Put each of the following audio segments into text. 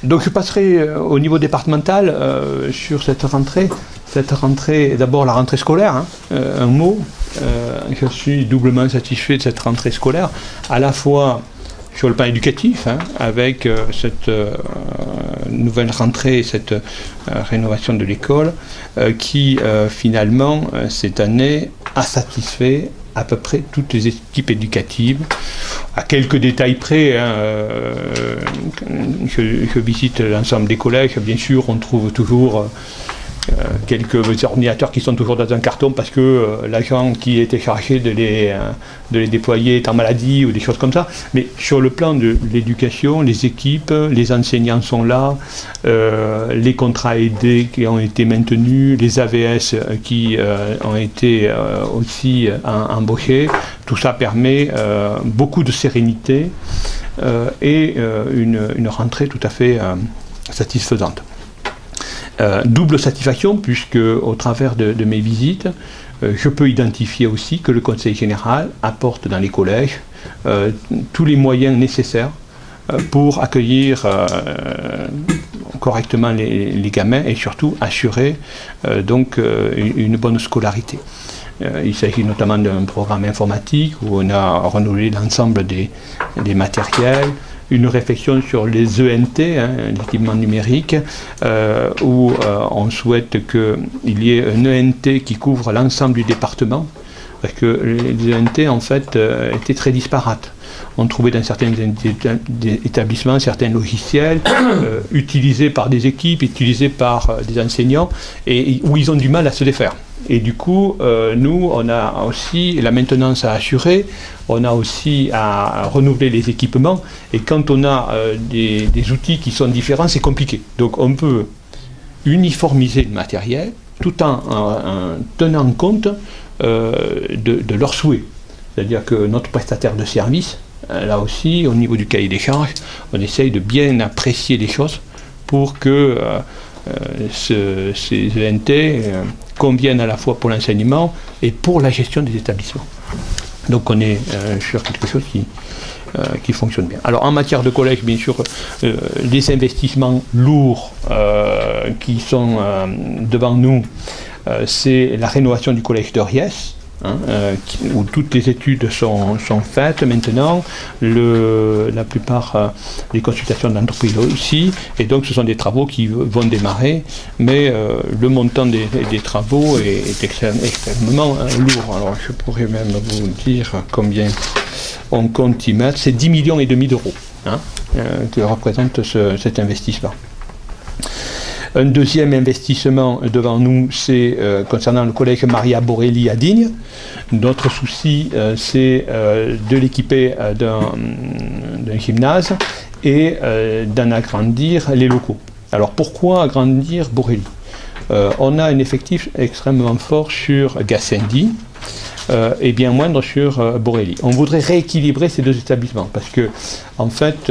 Donc je passerai au niveau départemental sur cette rentrée. Cette rentrée, d'abord la rentrée scolaire, hein, un mot. Je suis doublement satisfait de cette rentrée scolaire, à la fois sur le plan éducatif, hein, avec cette nouvelle rentrée, cette rénovation de l'école, qui finalement, cette année, a satisfait à peu près toutes les équipes éducatives, à quelques détails près. Hein, je visite l'ensemble des collèges, bien sûr, on trouve toujours quelques ordinateurs qui sont toujours dans un carton parce que l'agent qui était chargé de les déployer est en maladie ou des choses comme ça. Mais sur le plan de l'éducation, les équipes, les enseignants sont là, les contrats aidés qui ont été maintenus, les AVS qui ont été aussi embauchés. Tout ça permet beaucoup de sérénité et une rentrée tout à fait satisfaisante. Double satisfaction, puisque au travers de mes visites, je peux identifier aussi que le Conseil général apporte dans les collèges tous les moyens nécessaires pour accueillir correctement les gamins et surtout assurer donc une bonne scolarité. Il s'agit notamment d'un programme informatique où on a renouvelé l'ensemble des matériels, une réflexion sur les ENT, hein, l'équipement numérique, où on souhaite qu'il y ait un ENT qui couvre l'ensemble du département, parce que les ENT, en fait, étaient très disparates. On trouvait dans certains établissements certains logiciels utilisés par des équipes, utilisés par des enseignants, et où ils ont du mal à se défaire. Et du coup, nous, on a aussi la maintenance à assurer, on a aussi à renouveler les équipements, et quand on a des outils qui sont différents, c'est compliqué. Donc on peut uniformiser le matériel tout en tenant compte de leurs souhaits. C'est-à-dire que notre prestataire de service, là aussi, au niveau du cahier des charges, on essaye de bien apprécier les choses pour que ces ENT conviennent à la fois pour l'enseignement et pour la gestion des établissements. Donc on est sur quelque chose qui fonctionne bien. Alors en matière de collège, bien sûr, les investissements lourds qui sont devant nous, c'est la rénovation du collège de Riès, hein, où toutes les études sont faites maintenant, la plupart des consultations d'entreprise aussi, et donc ce sont des travaux qui vont démarrer, mais le montant des travaux est extrêmement lourd. Alors je pourrais même vous dire combien on compte y mettre, c'est 10,5 millions d'euros, hein, que représente cet investissement. Un deuxième investissement devant nous, c'est concernant le collège Maria Borelli à Digne. Notre souci, c'est de l'équiper d'un gymnase et d'en agrandir les locaux. Alors pourquoi agrandir Borelli ? On a un effectif extrêmement fort sur Gassendi et bien moindre sur Borelli. On voudrait rééquilibrer ces deux établissements parce que, en fait,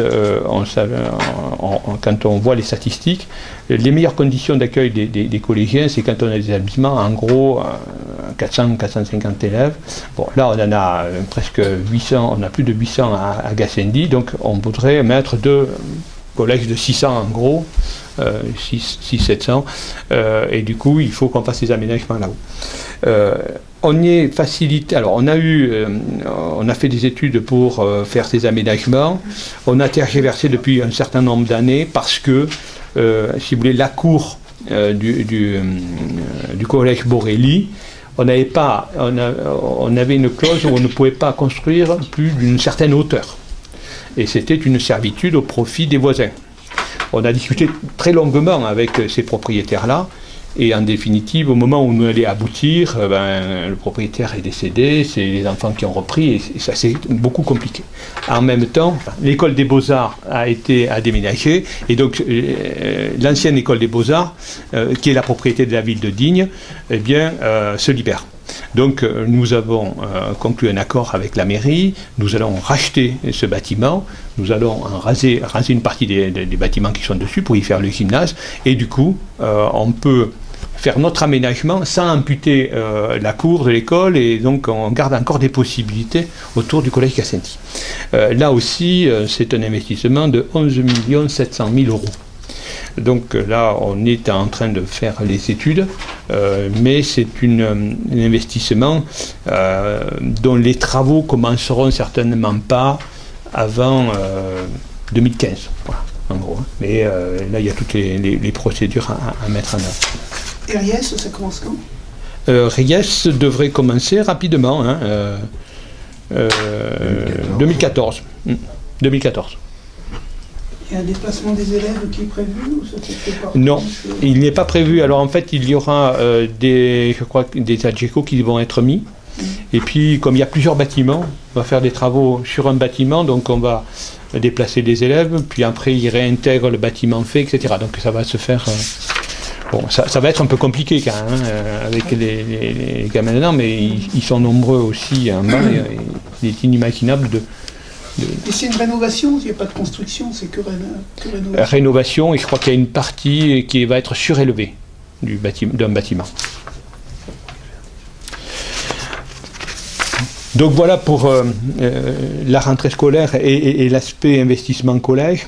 quand on voit les statistiques, les meilleures conditions d'accueil des collégiens, c'est quand on a des établissements, en gros, 400-450 élèves. Bon, là, on en a presque 800, on a plus de 800 à Gassendi, donc on voudrait mettre deux collèges de 600 en gros, 600-700, et du coup, il faut qu'on fasse ces aménagements là-haut. On y est facilité. Alors, on a fait des études pour faire ces aménagements. On a tergiversé depuis un certain nombre d'années parce que, si vous voulez, la cour du collège Borelli, on avait une clause où on ne pouvait pas construire plus d'une certaine hauteur. Et c'était une servitude au profit des voisins. On a discuté très longuement avec ces propriétaires-là. Et en définitive, au moment où on allait aboutir, le propriétaire est décédé, c'est les enfants qui ont repris, et ça c'est beaucoup compliqué. En même temps, l'école des Beaux-Arts a déménagé, et donc l'ancienne école des Beaux-Arts, qui est la propriété de la ville de Digne, eh bien, se libère. Donc nous avons conclu un accord avec la mairie, nous allons racheter ce bâtiment, nous allons raser une partie des bâtiments qui sont dessus pour y faire le gymnase, et du coup on peut faire notre aménagement sans amputer la cour de l'école, et donc on garde encore des possibilités autour du collège Gassendi. Là aussi, c'est un investissement de 11 700 000 euros. Donc là, on est en train de faire les études, mais c'est un investissement dont les travaux commenceront certainement pas avant 2015, voilà, en gros. Mais là, il y a toutes les procédures à mettre en œuvre. Et Ries, ça commence quand? Ries devrait commencer rapidement, hein, 2014. 2014. Il y a un déplacement des élèves qui est prévu ou ça se fait pas? Non, il n'est pas prévu. Alors en fait, il y aura je crois, des AGECO qui vont être mis. Et puis, comme il y a plusieurs bâtiments, on va faire des travaux sur un bâtiment, donc on va déplacer les élèves, puis après ils réintègrent le bâtiment fait, etc. Donc ça va se faire... bon, ça va être un peu compliqué quand même, avec les gamins dedans, mais ils sont nombreux aussi en bas, et il est inimaginable de... Et c'est une rénovation, il n'y a pas de construction, c'est que rénovation. Rénovation, et je crois qu'il y a une partie qui va être surélevée d'un bâtiment. Donc voilà pour la rentrée scolaire et l'aspect investissement collège.